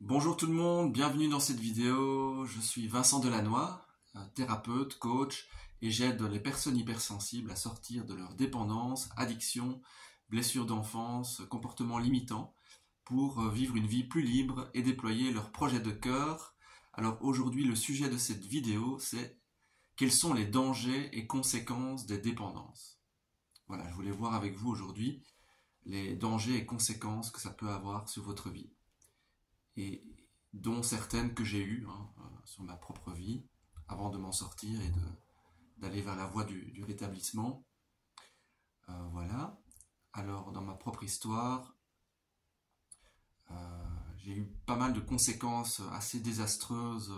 Bonjour tout le monde, bienvenue dans cette vidéo. Je suis Vincent Delannoy, thérapeute, coach, et j'aide les personnes hypersensibles à sortir de leur dépendance, addiction, blessures d'enfance, comportements limitants, pour vivre une vie plus libre et déployer leurs projets de cœur. Alors aujourd'hui, le sujet de cette vidéo, c'est quels sont les dangers et conséquences des dépendances. Voilà, je voulais voir avec vous aujourd'hui les dangers et conséquences que ça peut avoir sur votre vie. Et dont certaines que j'ai eues sur ma propre vie avant de m'en sortir et d'aller vers la voie du rétablissement. Voilà. Alors dans ma propre histoire, j'ai eu pas mal de conséquences assez désastreuses.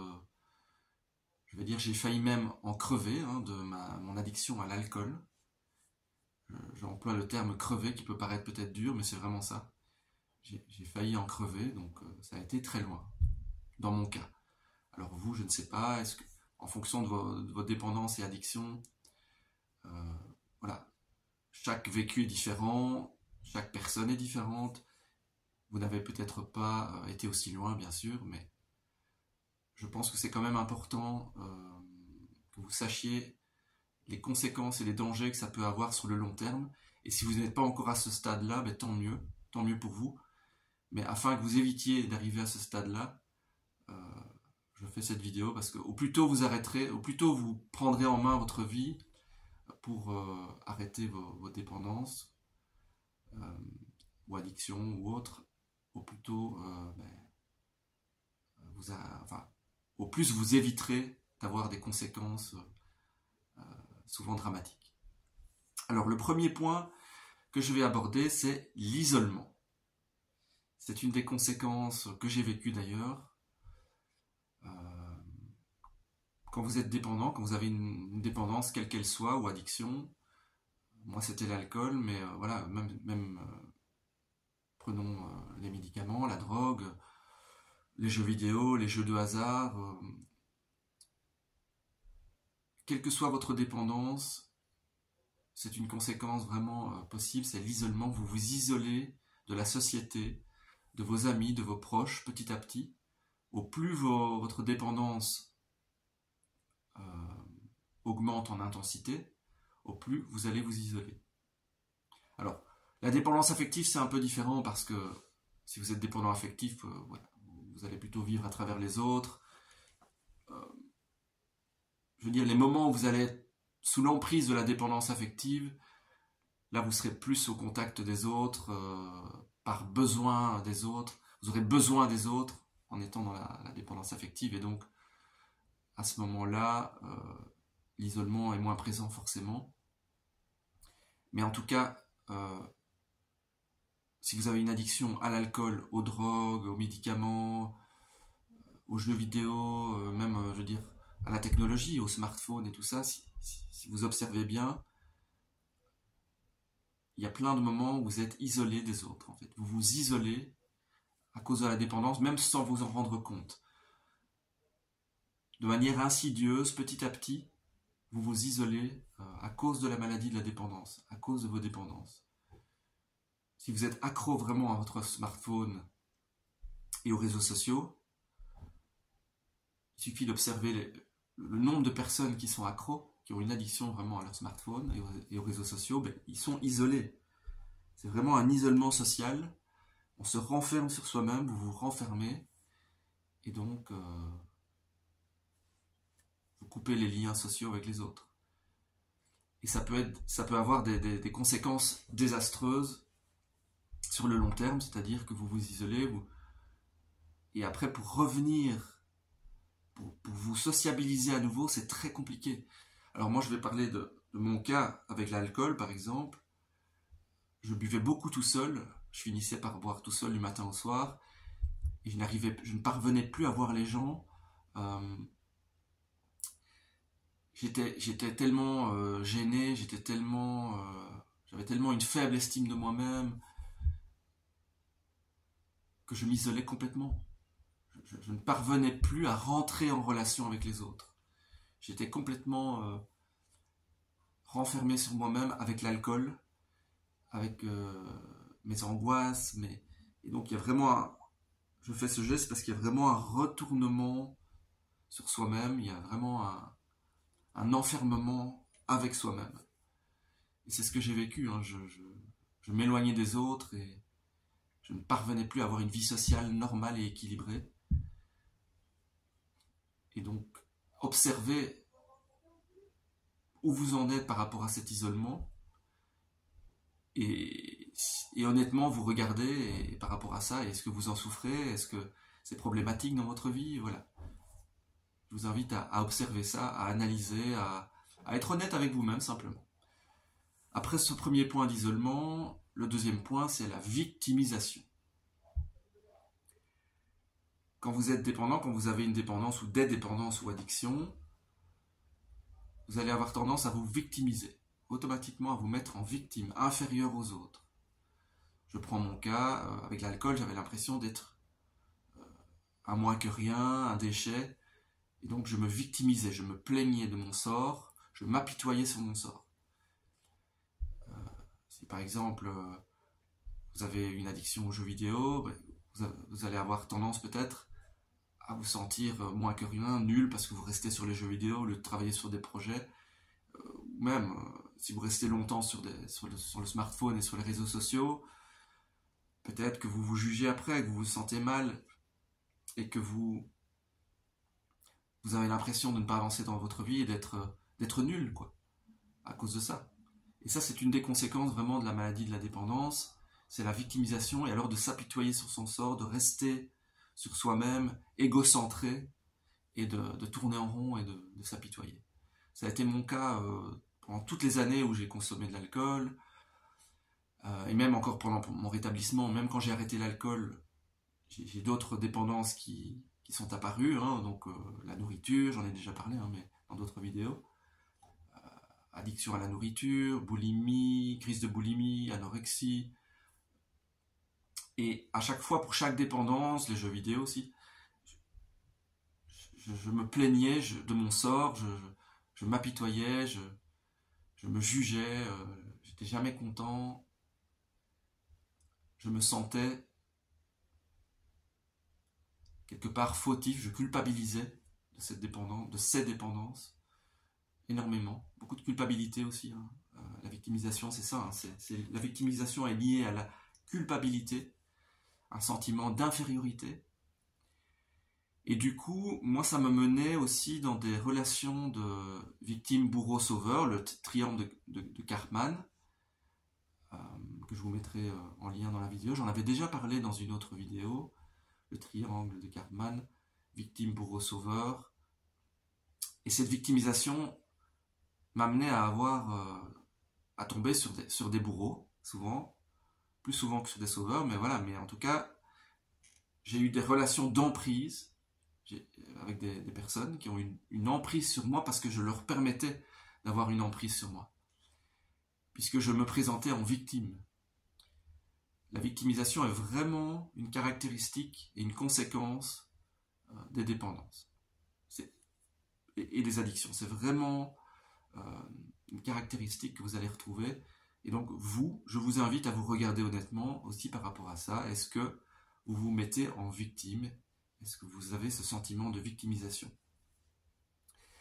Je vais dire, j'ai failli même en crever de mon addiction à l'alcool. J'emploie le terme crever qui peut paraître peut-être dur, mais c'est vraiment ça. J'ai failli en crever, donc ça a été très loin, dans mon cas. Alors vous, je ne sais pas, est-ce que, en fonction de vos dépendances et addictions, voilà, chaque vécu est différent, chaque personne est différente. Vous n'avez peut-être pas été aussi loin, bien sûr, mais je pense que c'est quand même important que vous sachiez les conséquences et les dangers que ça peut avoir sur le long terme. Et si vous n'êtes pas encore à ce stade-là, ben, tant mieux pour vous. Mais afin que vous évitiez d'arriver à ce stade-là, je fais cette vidéo parce que au plus tôt vous arrêterez, au plus tôt vous prendrez en main votre vie pour arrêter vos dépendances ou addictions ou autres, au plus tôt au plus vous éviterez d'avoir des conséquences souvent dramatiques. Alors le premier point que je vais aborder, c'est l'isolement. C'est une des conséquences que j'ai vécues d'ailleurs. Quand vous êtes dépendant, quand vous avez une dépendance quelle qu'elle soit ou addiction, moi c'était l'alcool, mais voilà, même prenons les médicaments, la drogue, les jeux vidéo, les jeux de hasard, quelle que soit votre dépendance, c'est une conséquence vraiment possible, c'est l'isolement. Vous vous isolez de la société, de vos amis, de vos proches, petit à petit. Au plus votre dépendance augmente en intensité, au plus vous allez vous isoler. Alors, la dépendance affective, c'est un peu différent parce que si vous êtes dépendant affectif, voilà, vous allez plutôt vivre à travers les autres. Je veux dire, les moments où vous allez être sous l'emprise de la dépendance affective, là vous serez plus au contact des autres, par besoin des autres. Vous aurez besoin des autres en étant dans la dépendance affective, et donc à ce moment-là, l'isolement est moins présent forcément. Mais en tout cas, si vous avez une addiction à l'alcool, aux drogues, aux médicaments, aux jeux vidéo, même, je veux dire, à la technologie, aux smartphones et tout ça, si vous observez bien, il y a plein de moments où vous êtes isolé des autres, en fait. Vous vous isolez à cause de la dépendance, même sans vous en rendre compte. De manière insidieuse, petit à petit, vous vous isolez à cause de la maladie de la dépendance, à cause de vos dépendances. Si vous êtes accro vraiment à votre smartphone et aux réseaux sociaux, il suffit d'observer le nombre de personnes qui sont accros, qui ont une addiction vraiment à leur smartphone et aux réseaux sociaux, ben, ils sont isolés. C'est vraiment un isolement social. On se renferme sur soi-même, vous vous renfermez, et donc vous coupez les liens sociaux avec les autres. Et ça peut avoir des conséquences désastreuses sur le long terme, c'est-à-dire que vous vous isolez, et après pour revenir, pour vous sociabiliser à nouveau, c'est très compliqué. Alors moi je vais parler de mon cas avec l'alcool par exemple. Je buvais beaucoup tout seul, je finissais par boire tout seul du matin au soir, et je ne parvenais plus à voir les gens. J'étais tellement gêné, j'avais tellement une faible estime de moi-même que je m'isolais complètement. Je ne parvenais plus à rentrer en relation avec les autres. J'étais complètement renfermé sur moi-même avec l'alcool, avec mes angoisses. Et donc il y a vraiment je fais ce geste parce qu'il y a vraiment un retournement sur soi-même, il y a vraiment un enfermement avec soi-même. Et c'est ce que j'ai vécu, hein. Je m'éloignais des autres et je ne parvenais plus à avoir une vie sociale normale et équilibrée. Et donc, observez où vous en êtes par rapport à cet isolement. Et honnêtement, vous regardez et par rapport à ça, est-ce que vous en souffrez? Est-ce que c'est problématique dans votre vie? Voilà. Je vous invite à observer ça, à analyser, à être honnête avec vous-même simplement. Après ce premier point d'isolement, le deuxième point, c'est la victimisation. Quand vous êtes dépendant, quand vous avez une dépendance ou des dépendances ou addictions, vous allez avoir tendance à vous victimiser, automatiquement à vous mettre en victime, inférieur aux autres. Je prends mon cas, avec l'alcool, j'avais l'impression d'être un moins que rien, un déchet, et donc je me victimisais, je me plaignais de mon sort, je m'apitoyais sur mon sort. Si par exemple vous avez une addiction aux jeux vidéo, vous allez avoir tendance peut-être à vous sentir moins que rien, nul, parce que vous restez sur les jeux vidéo au lieu de travailler sur des projets, ou même si vous restez longtemps sur le smartphone et sur les réseaux sociaux, peut-être que vous vous jugez après, que vous vous sentez mal, et que vous avez l'impression de ne pas avancer dans votre vie et d'être nul, quoi, à cause de ça. Et ça, c'est une des conséquences vraiment de la maladie de la dépendance, c'est la victimisation, et alors de s'apitoyer sur son sort, de rester sur soi-même, égocentré, et de tourner en rond et de s'apitoyer. Ça a été mon cas pendant toutes les années où j'ai consommé de l'alcool, et même encore pendant mon rétablissement, même quand j'ai arrêté l'alcool, j'ai d'autres dépendances qui sont apparues, hein, donc la nourriture, j'en ai déjà parlé, hein, mais dans d'autres vidéos. Addiction à la nourriture, boulimie, crise de boulimie, anorexie. Et à chaque fois, pour chaque dépendance, les jeux vidéo aussi, je me plaignais de mon sort, je m'apitoyais, je me jugeais, j'étais jamais content. Je me sentais quelque part fautif, je culpabilisais de cette dépendance, de ces dépendances, énormément. Beaucoup de culpabilité aussi, hein. La victimisation, c'est ça, hein, la victimisation est liée à la culpabilité, un sentiment d'infériorité. Et du coup, moi, ça me menait aussi dans des relations de victime, bourreau, sauveur, le triangle de Karpman, que je vous mettrai en lien dans la vidéo. J'en avais déjà parlé dans une autre vidéo, le triangle de Karpman, victime, bourreau, sauveur. Et cette victimisation m'amenait à tomber sur des bourreaux, souvent, plus souvent que sur des sauveurs, mais voilà, mais en tout cas, j'ai eu des relations d'emprise avec des personnes qui ont une emprise sur moi parce que je leur permettais d'avoir une emprise sur moi, puisque je me présentais en victime. La victimisation est vraiment une caractéristique et une conséquence des dépendances et des addictions. C'est vraiment une caractéristique que vous allez retrouver. Et donc je vous invite à vous regarder honnêtement aussi par rapport à ça. Est-ce que vous vous mettez en victime? Est-ce que vous avez ce sentiment de victimisation?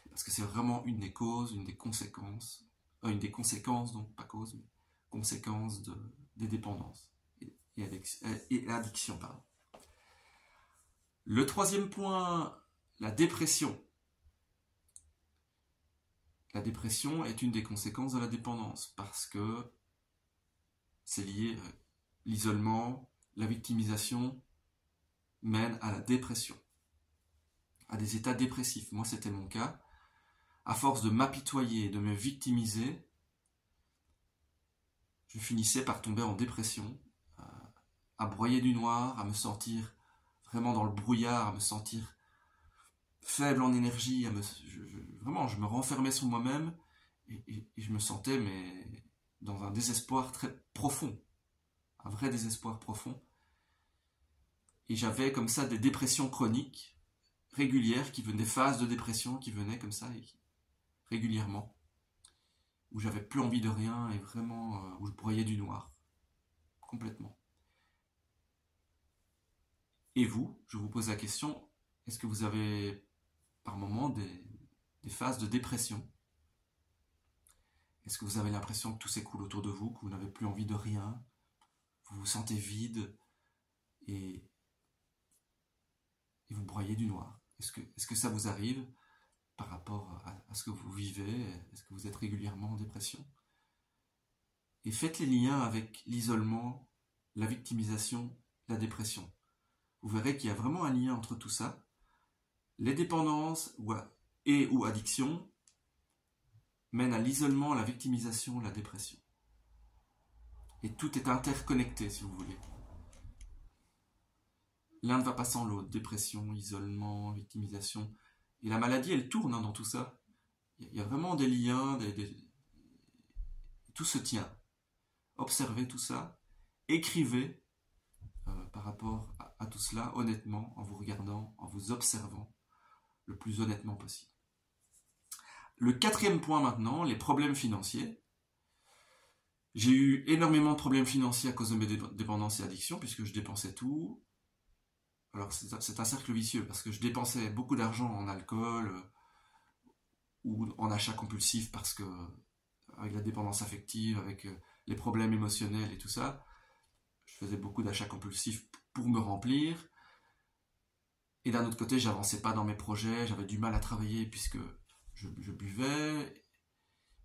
Parce que c'est vraiment une des causes, une des conséquences, donc pas cause, mais conséquences des dépendances et addiction, pardon. Le troisième point, la dépression. La dépression est une des conséquences de la dépendance parce que c'est lié à l'isolement, la victimisation mène à la dépression, à des états dépressifs. Moi, c'était mon cas. À force de m'apitoyer et de me victimiser, je finissais par tomber en dépression, à broyer du noir, à me sentir vraiment dans le brouillard, à me sentir faible en énergie, vraiment, je me renfermais sur moi-même et je me sentais dans un désespoir très profond, un vrai désespoir profond. Et j'avais comme ça des dépressions chroniques, régulières, des phases de dépression qui venaient comme ça, régulièrement, où j'avais plus envie de rien et vraiment, où je broyais du noir, complètement. Et vous, je vous pose la question, est-ce que vous avez par moments des phases de dépression? Est-ce que vous avez l'impression que tout s'écoule autour de vous, que vous n'avez plus envie de rien, vous vous sentez vide et, et vous broyez du noir? Est-ce que ça vous arrive par rapport à ce que vous vivez? Est-ce que vous êtes régulièrement en dépression? Et faites les liens avec l'isolement, la victimisation, la dépression. Vous verrez qu'il y a vraiment un lien entre tout ça. Les dépendances ou addictions mènent à l'isolement, la victimisation, la dépression. Et tout est interconnecté, si vous voulez. L'un ne va pas sans l'autre. Dépression, isolement, victimisation. Et la maladie, elle tourne dans tout ça. Il y a vraiment des liens, tout se tient. Observez tout ça. Écrivez par rapport à tout cela, honnêtement, en vous regardant, en vous observant, le plus honnêtement possible. Le 4e point maintenant, les problèmes financiers. J'ai eu énormément de problèmes financiers à cause de mes dépendances et addictions, puisque je dépensais tout. Alors c'est un cercle vicieux, parce que je dépensais beaucoup d'argent en alcool ou en achats compulsifs, parce que avec la dépendance affective, avec les problèmes émotionnels et tout ça, je faisais beaucoup d'achats compulsifs pour me remplir. Et d'un autre côté, j'avançais pas dans mes projets, j'avais du mal à travailler puisque je buvais.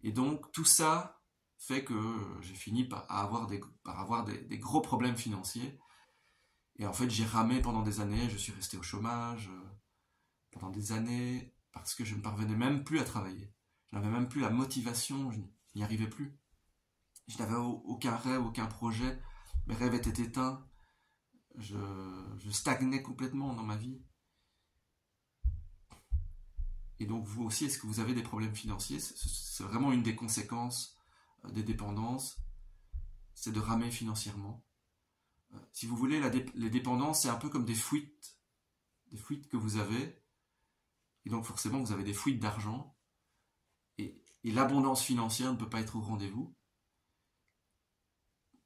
Et donc tout ça fait que j'ai fini par avoir des gros problèmes financiers. Et en fait, j'ai ramé pendant des années, je suis resté au chômage pendant des années parce que je ne parvenais même plus à travailler. Je n'avais même plus la motivation, je n'y arrivais plus. Je n'avais aucun rêve, aucun projet. Mes rêves étaient éteints. Je stagnais complètement dans ma vie. Et donc vous aussi, est-ce que vous avez des problèmes financiers? C'est vraiment une des conséquences des dépendances, c'est de ramer financièrement. Si vous voulez, les dépendances, c'est un peu comme des fuites que vous avez. Et donc forcément, vous avez des fuites d'argent. Et l'abondance financière ne peut pas être au rendez-vous.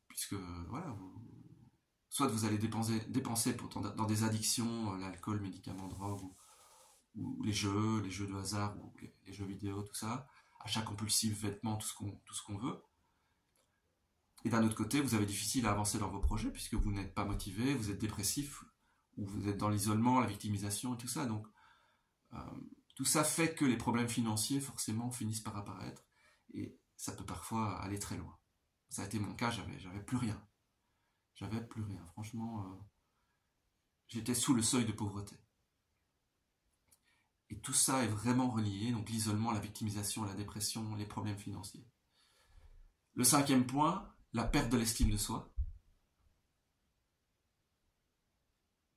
Puisque, voilà, soit vous allez dépenser dans des addictions, l'alcool, médicaments, drogue, ou les jeux de hasard, ou les jeux vidéo, tout ça, achats compulsifs, vêtements, tout ce qu'on veut. Et d'un autre côté, vous avez difficile à avancer dans vos projets, puisque vous n'êtes pas motivé, vous êtes dépressif, ou vous êtes dans l'isolement, la victimisation et tout ça. Donc, tout ça fait que les problèmes financiers, forcément, finissent par apparaître, et ça peut parfois aller très loin. Ça a été mon cas, j'avais plus rien. J'avais plus rien. Franchement, j'étais sous le seuil de pauvreté. Et tout ça est vraiment relié, donc l'isolement, la victimisation, la dépression, les problèmes financiers. Le 5e point, la perte de l'estime de soi.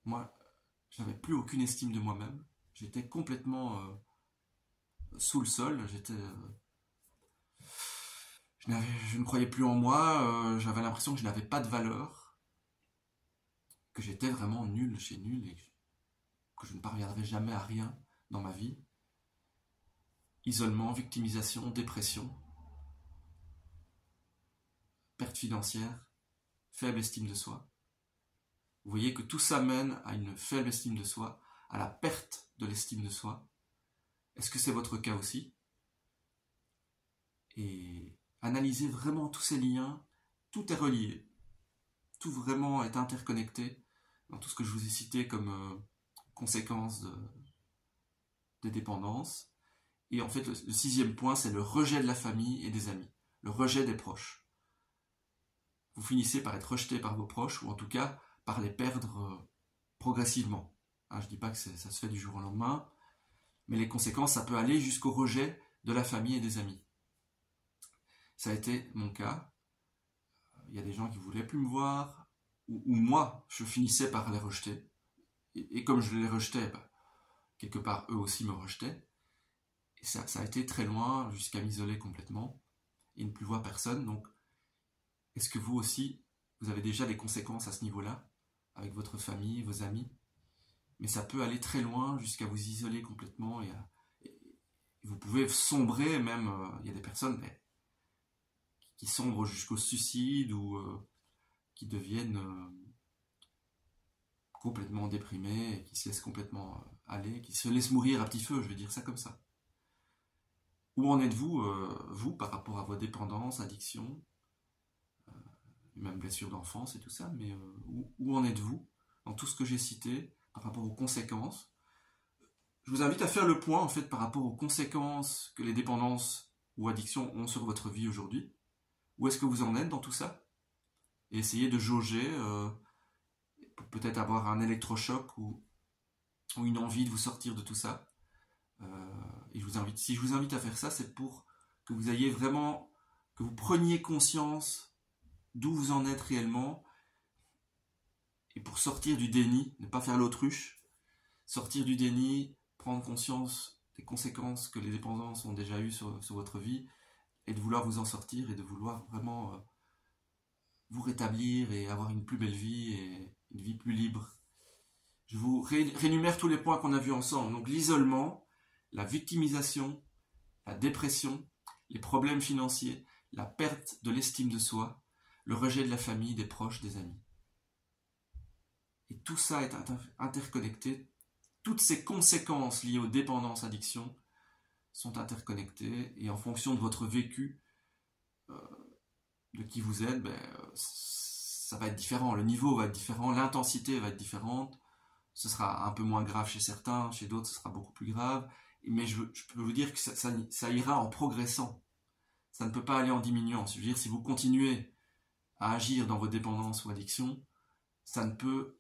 Moi, je n'avais plus aucune estime de moi-même. J'étais complètement sous le sol. Je ne croyais plus en moi. J'avais l'impression que je n'avais pas de valeur. Que j'étais vraiment nul chez nul et que je ne parviendrais jamais à rien dans ma vie. Isolement, victimisation, dépression, perte financière, faible estime de soi. Vous voyez que tout ça mène à une faible estime de soi, à la perte de l'estime de soi. Est-ce que c'est votre cas aussi? Et analysez vraiment tous ces liens, tout est relié, tout vraiment est interconnecté dans tout ce que je vous ai cité comme conséquence des dépendances. Et en fait, le 6e point, c'est le rejet de la famille et des amis, le rejet des proches. Vous finissez par être rejeté par vos proches, ou en tout cas par les perdre progressivement. Je ne dis pas que ça se fait du jour au lendemain, mais les conséquences, ça peut aller jusqu'au rejet de la famille et des amis. Ça a été mon cas. Il y a des gens qui ne voulaient plus me voir, ou moi, je finissais par les rejeter. Et comme je les rejetais, quelque part, eux aussi me rejetaient. Et ça a été très loin, jusqu'à m'isoler complètement, et ne plus voir personne. Donc, est-ce que vous aussi, vous avez déjà des conséquences à ce niveau-là, avec votre famille, vos amis? Mais ça peut aller très loin, jusqu'à vous isoler complètement, et vous pouvez sombrer même. Il y a des personnes qui sombrent jusqu'au suicide, ou qui deviennent complètement déprimé, et qui se laisse complètement aller, qui se laisse mourir à petit feu, je vais dire ça comme ça. Où en êtes-vous, vous, par rapport à vos dépendances, addictions, même blessures d'enfance et tout ça, mais où en êtes-vous dans tout ce que j'ai cité, par rapport aux conséquences? Je vous invite à faire le point, en fait, par rapport aux conséquences que les dépendances ou addictions ont sur votre vie aujourd'hui. Où est-ce que vous en êtes dans tout ça? Et essayez de jauger, pour peut-être avoir un électrochoc ou une envie de vous sortir de tout ça. Et si je vous invite à faire ça, c'est pour que vous ayez vraiment, que vous preniez conscience d'où vous en êtes réellement, et pour sortir du déni, ne pas faire l'autruche, sortir du déni, prendre conscience des conséquences que les dépendances ont déjà eues sur votre vie, et de vouloir vous en sortir, et de vouloir vraiment vous rétablir, et avoir une plus belle vie, et une vie plus libre. Je vous réénumère tous les points qu'on a vus ensemble. Donc l'isolement, la victimisation, la dépression, les problèmes financiers, la perte de l'estime de soi, le rejet de la famille, des proches, des amis. Et tout ça est interconnecté. Toutes ces conséquences liées aux dépendances, addictions sont interconnectées, et en fonction de votre vécu, de qui vous êtes, ça va être différent. Le niveau va être différent, l'intensité va être différente. Ce sera un peu moins grave chez certains, chez d'autres ce sera beaucoup plus grave. Mais je peux vous dire que ça ira en progressant. Ça ne peut pas aller en diminuant. Je veux dire, si vous continuez à agir dans vos dépendances ou addictions, ça ne peut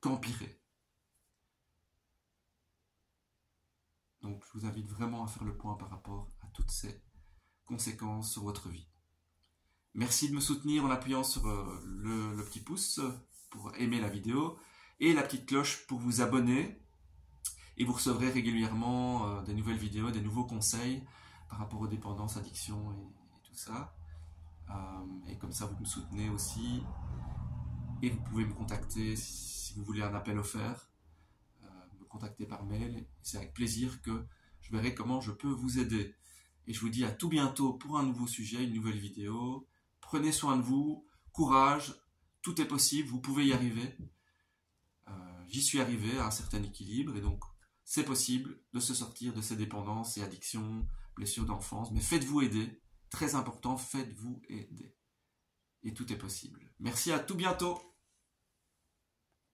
qu'empirer. Donc je vous invite vraiment à faire le point par rapport à toutes ces conséquences sur votre vie. Merci de me soutenir en appuyant sur le petit pouce pour aimer la vidéo et la petite cloche pour vous abonner, et vous recevrez régulièrement des nouvelles vidéos, des nouveaux conseils par rapport aux dépendances, addictions et tout ça. Et comme ça vous me soutenez aussi, et vous pouvez me contacter si vous voulez un appel offert, me contacter par mail. C'est avec plaisir que je verrai comment je peux vous aider. Et je vous dis à tout bientôt pour un nouveau sujet, une nouvelle vidéo. Prenez soin de vous, courage, tout est possible, vous pouvez y arriver. J'y suis arrivé à un certain équilibre, et donc c'est possible de se sortir de ces dépendances et addictions, blessures d'enfance, mais faites-vous aider, très important, faites-vous aider. Et tout est possible. Merci, à tout bientôt.